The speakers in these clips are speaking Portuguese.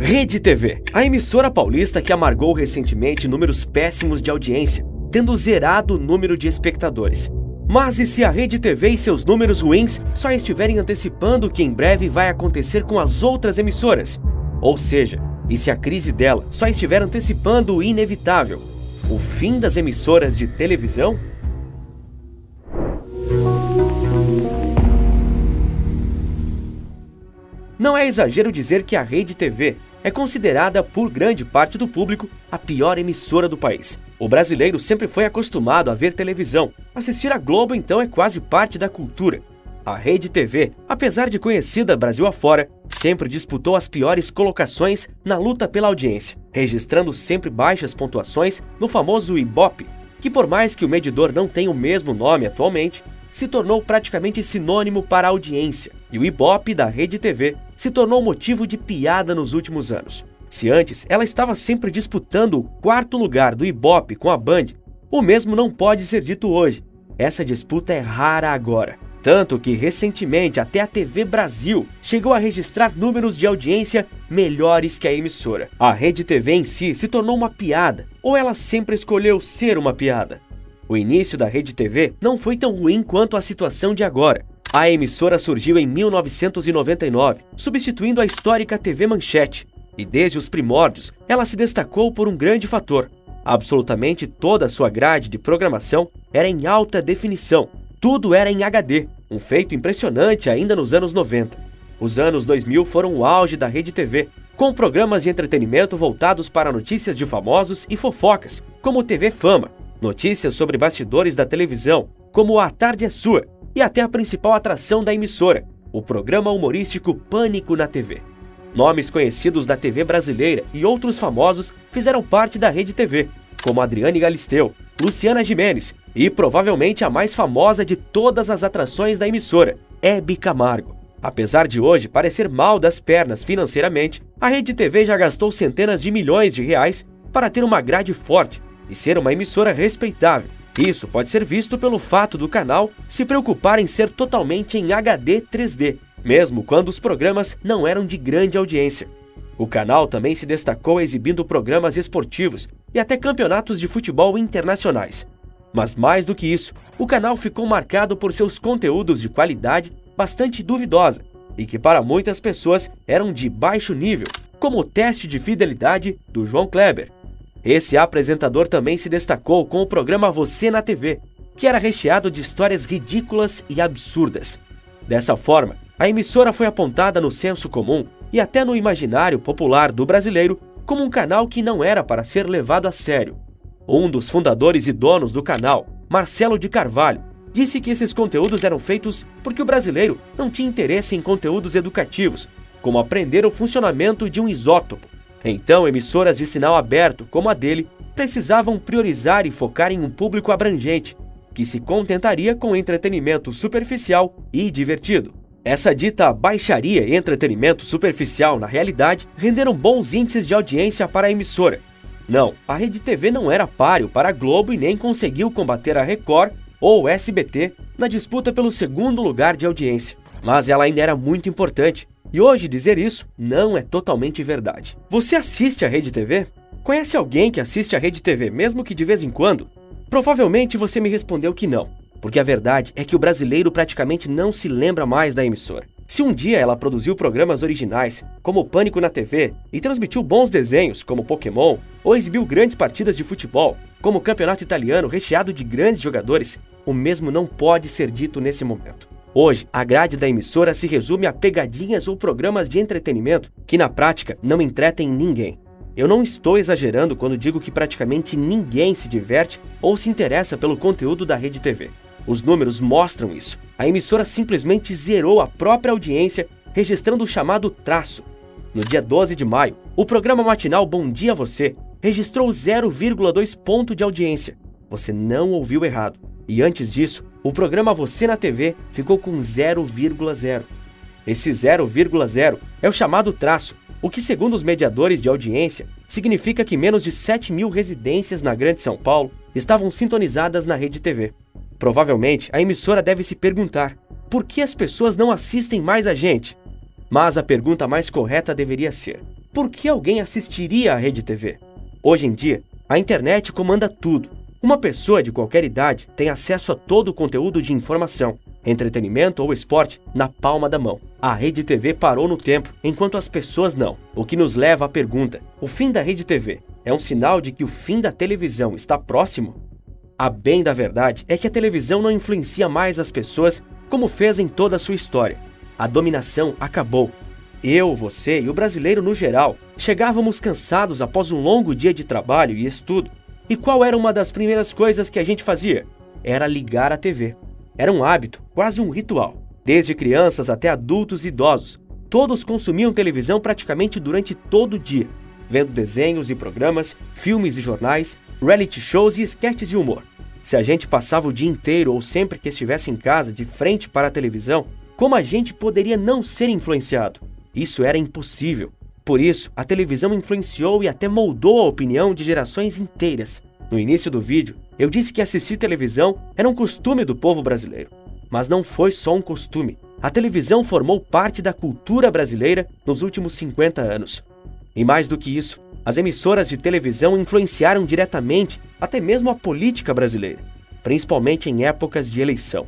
Rede TV, a emissora paulista que amargou recentemente números péssimos de audiência, tendo zerado o número de espectadores. Mas e se a Rede TV e seus números ruins só estiverem antecipando o que em breve vai acontecer com as outras emissoras? Ou seja, e se a crise dela só estiver antecipando o inevitável, o fim das emissoras de televisão? Não é exagero dizer que a Rede TV é considerada por grande parte do público a pior emissora do país. O brasileiro sempre foi acostumado a ver televisão. Assistir a Globo então é quase parte da cultura. A Rede TV, apesar de conhecida Brasil afora, sempre disputou as piores colocações na luta pela audiência, registrando sempre baixas pontuações no famoso Ibope, que por mais que o medidor não tenha o mesmo nome atualmente, se tornou praticamente sinônimo para a audiência, e o Ibope da Rede TV se tornou motivo de piada nos últimos anos. Se antes ela estava sempre disputando o quarto lugar do Ibope com a Band, o mesmo não pode ser dito hoje. Essa disputa é rara agora. Tanto que recentemente até a TV Brasil chegou a registrar números de audiência melhores que a emissora. A Rede TV em si se tornou uma piada, ou ela sempre escolheu ser uma piada? O início da Rede TV não foi tão ruim quanto a situação de agora. A emissora surgiu em 1999, substituindo a histórica TV Manchete, e desde os primórdios ela se destacou por um grande fator. Absolutamente toda a sua grade de programação era em alta definição, tudo era em HD, um feito impressionante ainda nos anos 90. Os anos 2000 foram o auge da Rede TV, com programas de entretenimento voltados para notícias de famosos e fofocas, como TV Fama, notícias sobre bastidores da televisão, como A Tarde é Sua, e até a principal atração da emissora, o programa humorístico Pânico na TV. Nomes conhecidos da TV brasileira e outros famosos fizeram parte da Rede TV, como Adriane Galisteu, Luciana Gimenez e provavelmente a mais famosa de todas as atrações da emissora, Hebe Camargo. Apesar de hoje parecer mal das pernas financeiramente, a Rede TV já gastou centenas de milhões de reais para ter uma grade forte e ser uma emissora respeitável. Isso pode ser visto pelo fato do canal se preocupar em ser totalmente em HD 3D, mesmo quando os programas não eram de grande audiência. O canal também se destacou exibindo programas esportivos e até campeonatos de futebol internacionais. Mas mais do que isso, o canal ficou marcado por seus conteúdos de qualidade bastante duvidosa e que para muitas pessoas eram de baixo nível, como o teste de fidelidade do João Kleber. Esse apresentador também se destacou com o programa Você na TV, que era recheado de histórias ridículas e absurdas. Dessa forma, a emissora foi apontada no senso comum e até no imaginário popular do brasileiro como um canal que não era para ser levado a sério. Um dos fundadores e donos do canal, Marcelo de Carvalho, disse que esses conteúdos eram feitos porque o brasileiro não tinha interesse em conteúdos educativos, como aprender o funcionamento de um isótopo. Então, emissoras de sinal aberto, como a dele, precisavam priorizar e focar em um público abrangente, que se contentaria com entretenimento superficial e divertido. Essa dita baixaria e entretenimento superficial, na realidade, renderam bons índices de audiência para a emissora. Não, a Rede TV não era páreo para a Globo e nem conseguiu combater a Record ou o SBT na disputa pelo segundo lugar de audiência. Mas ela ainda era muito importante. E hoje dizer isso não é totalmente verdade. Você assiste a Rede TV? Conhece alguém que assiste a Rede TV, mesmo que de vez em quando? Provavelmente você me respondeu que não, porque a verdade é que o brasileiro praticamente não se lembra mais da emissora. Se um dia ela produziu programas originais, como Pânico na TV, e transmitiu bons desenhos, como Pokémon, ou exibiu grandes partidas de futebol, como o Campeonato Italiano recheado de grandes jogadores, o mesmo não pode ser dito nesse momento. Hoje, a grade da emissora se resume a pegadinhas ou programas de entretenimento que, na prática, não entretem ninguém. Eu não estou exagerando quando digo que praticamente ninguém se diverte ou se interessa pelo conteúdo da Rede TV. Os números mostram isso. A emissora simplesmente zerou a própria audiência, registrando o chamado traço. No dia 12 de maio, o programa matinal Bom Dia Você registrou 0,2 ponto de audiência. Você não ouviu errado. E antes disso, o programa Você na TV ficou com 0,0. Esse 0,0 é o chamado traço, o que, segundo os mediadores de audiência, significa que menos de 7 mil residências na Grande São Paulo estavam sintonizadas na Rede TV. Provavelmente, a emissora deve se perguntar: por que as pessoas não assistem mais a gente? Mas a pergunta mais correta deveria ser: por que alguém assistiria à Rede TV? Hoje em dia, a internet comanda tudo. Uma pessoa de qualquer idade tem acesso a todo o conteúdo de informação, entretenimento ou esporte na palma da mão. A Rede TV parou no tempo, enquanto as pessoas não. O que nos leva à pergunta: o fim da Rede TV é um sinal de que o fim da televisão está próximo? A bem da verdade é que a televisão não influencia mais as pessoas como fez em toda a sua história. A dominação acabou. Eu, você e o brasileiro no geral chegávamos cansados após um longo dia de trabalho e estudo. E qual era uma das primeiras coisas que a gente fazia? Era ligar a TV. Era um hábito, quase um ritual. Desde crianças até adultos e idosos, todos consumiam televisão praticamente durante todo o dia, vendo desenhos e programas, filmes e jornais, reality shows e esquetes de humor. Se a gente passava o dia inteiro ou sempre que estivesse em casa de frente para a televisão, como a gente poderia não ser influenciado? Isso era impossível. Por isso, a televisão influenciou e até moldou a opinião de gerações inteiras. No início do vídeo, eu disse que assistir televisão era um costume do povo brasileiro. Mas não foi só um costume. A televisão formou parte da cultura brasileira nos últimos 50 anos. E mais do que isso, as emissoras de televisão influenciaram diretamente até mesmo a política brasileira, principalmente em épocas de eleição.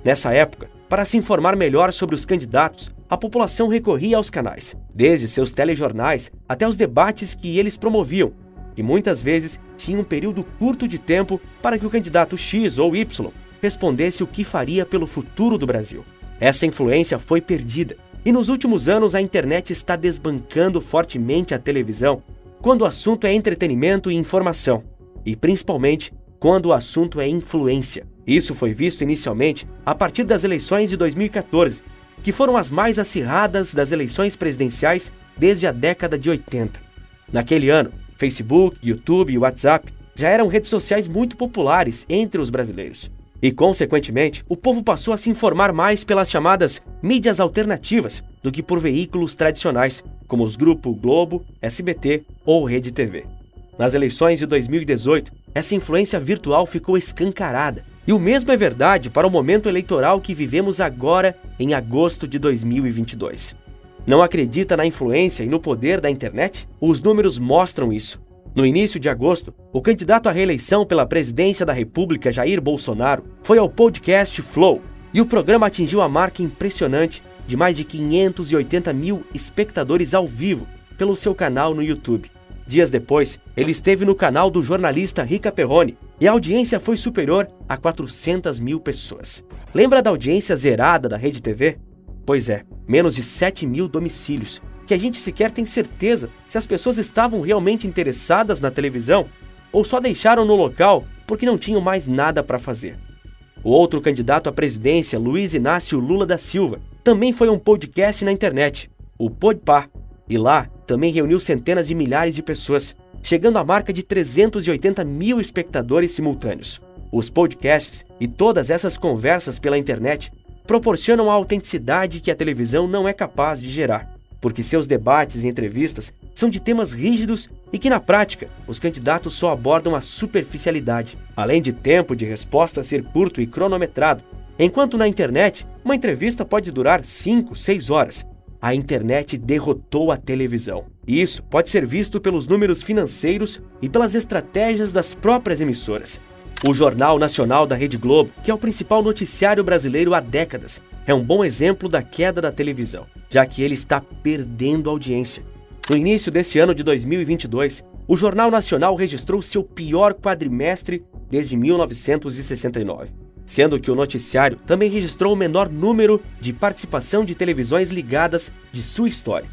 Nessa época, para se informar melhor sobre os candidatos, a população recorria aos canais, desde seus telejornais até os debates que eles promoviam, que muitas vezes tinham um período curto de tempo para que o candidato X ou Y respondesse o que faria pelo futuro do Brasil. Essa influência foi perdida, e nos últimos anos a internet está desbancando fortemente a televisão quando o assunto é entretenimento e informação, e principalmente quando o assunto é influência. Isso foi visto inicialmente a partir das eleições de 2014, que foram as mais acirradas das eleições presidenciais desde a década de 80. Naquele ano, Facebook, YouTube e WhatsApp já eram redes sociais muito populares entre os brasileiros. E, consequentemente, o povo passou a se informar mais pelas chamadas mídias alternativas do que por veículos tradicionais, como os grupos Globo, SBT ou Rede TV. Nas eleições de 2018, essa influência virtual ficou escancarada. E o mesmo é verdade para o momento eleitoral que vivemos agora, em agosto de 2022. Não acredita na influência e no poder da internet? Os números mostram isso. No início de agosto, o candidato à reeleição pela presidência da República, Jair Bolsonaro, foi ao podcast Flow, e o programa atingiu a marca impressionante de mais de 580 mil espectadores ao vivo pelo seu canal no YouTube. Dias depois, ele esteve no canal do jornalista Rica Perrone, e a audiência foi superior a 400 mil pessoas. Lembra da audiência zerada da Rede TV? Pois é, menos de 7 mil domicílios, que a gente sequer tem certeza se as pessoas estavam realmente interessadas na televisão ou só deixaram no local porque não tinham mais nada para fazer. O outro candidato à presidência, Luiz Inácio Lula da Silva, também foi a um podcast na internet, o Podpah, e lá também reuniu centenas de milhares de pessoas, chegando à marca de 380 mil espectadores simultâneos. Os podcasts e todas essas conversas pela internet proporcionam a autenticidade que a televisão não é capaz de gerar, porque seus debates e entrevistas são de temas rígidos e que, na prática, os candidatos só abordam a superficialidade, além de tempo de resposta ser curto e cronometrado, enquanto na internet uma entrevista pode durar 5, 6 horas. A internet derrotou a televisão. E isso pode ser visto pelos números financeiros e pelas estratégias das próprias emissoras. O Jornal Nacional da Rede Globo, que é o principal noticiário brasileiro há décadas, é um bom exemplo da queda da televisão, já que ele está perdendo audiência. No início desse ano de 2022, o Jornal Nacional registrou seu pior quadrimestre desde 1969, sendo que o noticiário também registrou o menor número de participação de televisões ligadas de sua história.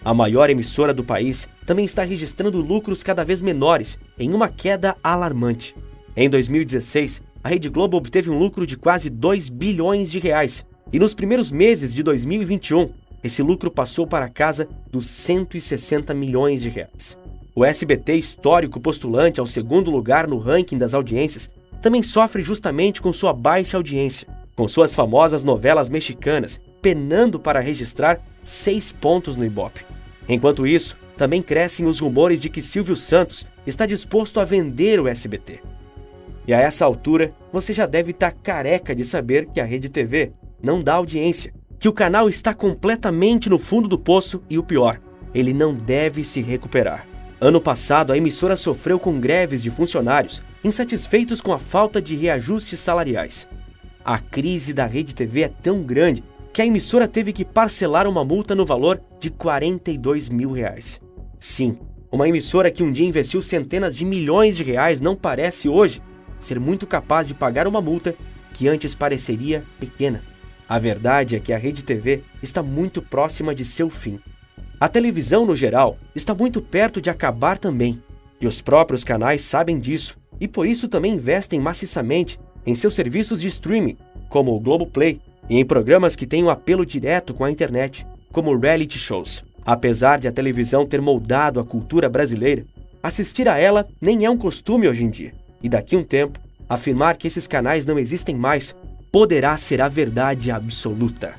A maior emissora do país também está registrando lucros cada vez menores, em uma queda alarmante. Em 2016, a Rede Globo obteve um lucro de quase 2 bilhões de reais, e nos primeiros meses de 2021, esse lucro passou para a casa dos 160 milhões de reais. O SBT, histórico postulante ao segundo lugar no ranking das audiências, também sofre justamente com sua baixa audiência, com suas famosas novelas mexicanas penando para registrar 6 pontos no Ibope. Enquanto isso, também crescem os rumores de que Silvio Santos está disposto a vender o SBT. E a essa altura, você já deve estar careca de saber que a Rede TV não dá audiência, que o canal está completamente no fundo do poço e o pior, ele não deve se recuperar. Ano passado, a emissora sofreu com greves de funcionários insatisfeitos com a falta de reajustes salariais. A crise da Rede TV é tão grande que a emissora teve que parcelar uma multa no valor de R$ 42 mil. Sim, uma emissora que um dia investiu centenas de milhões de reais não parece hoje ser muito capaz de pagar uma multa que antes pareceria pequena. A verdade é que a Rede TV está muito próxima de seu fim. A televisão, no geral, está muito perto de acabar também. E os próprios canais sabem disso e por isso também investem maciçamente em seus serviços de streaming, como o Globoplay, e em programas que têm um apelo direto com a internet, como reality shows. Apesar de a televisão ter moldado a cultura brasileira, assistir a ela nem é um costume hoje em dia. E daqui a um tempo, afirmar que esses canais não existem mais poderá ser a verdade absoluta.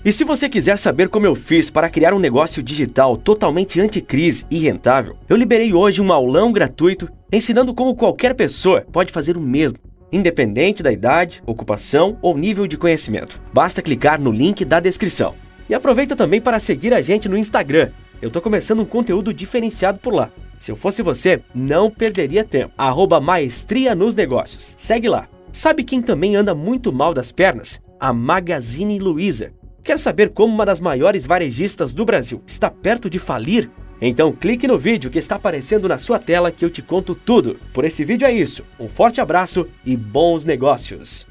E se você quiser saber como eu fiz para criar um negócio digital totalmente anticrise e rentável, eu liberei hoje um aulão gratuito ensinando como qualquer pessoa pode fazer o mesmo, independente da idade, ocupação ou nível de conhecimento. Basta clicar no link da descrição. E aproveita também para seguir a gente no Instagram. Eu tô começando um conteúdo diferenciado por lá. Se eu fosse você, não perderia tempo. @maestria nos negócios. Segue lá. Sabe quem também anda muito mal das pernas? A Magazine Luiza. Quer saber como uma das maiores varejistas do Brasil está perto de falir? Então clique no vídeo que está aparecendo na sua tela que eu te conto tudo. Por esse vídeo é isso. Um forte abraço e bons negócios!